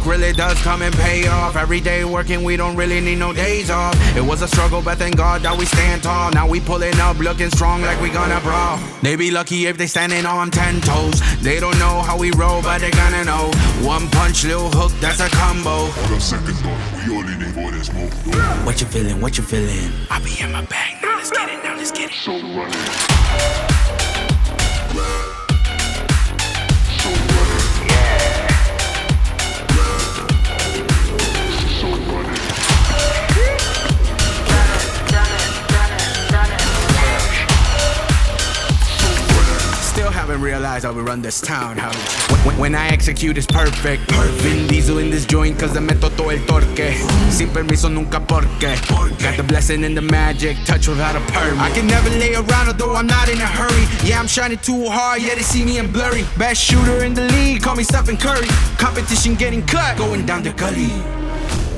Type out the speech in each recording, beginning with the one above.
work really does come and pay off. Every day working, we don't really need no days off. It was a struggle, but thank God that we stand tall. Now we pulling up, looking strong like we gonna brawl. They be lucky if they standing on 10 toes. They don't know how we roll, but they gonna know. One punch, little hook, that's a combo. On a second thought, we only need for this move. What you feeling, what you feeling? I be in my bag, now let's get it, now let's get it. So run it. Realize how we run this town. When I execute it's perfect. Vin Diesel in this joint cause I meto todo el torque. Sin permiso nunca porque. Got the blessing and the magic, touch without a permit. I can never lay around although I'm not in a hurry. Yeah, I'm shining too hard, yeah they see me in blurry. Best shooter in the league, call me Stephen Curry. Competition getting cut, going down the gully.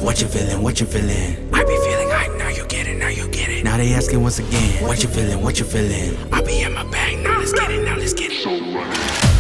What you feeling, what you feeling? I be feeling hype, now you get it, now you get it. Now they asking once again, what you feeling, what you feeling? I be in my bag, now let's get it, now let's get it. So run it.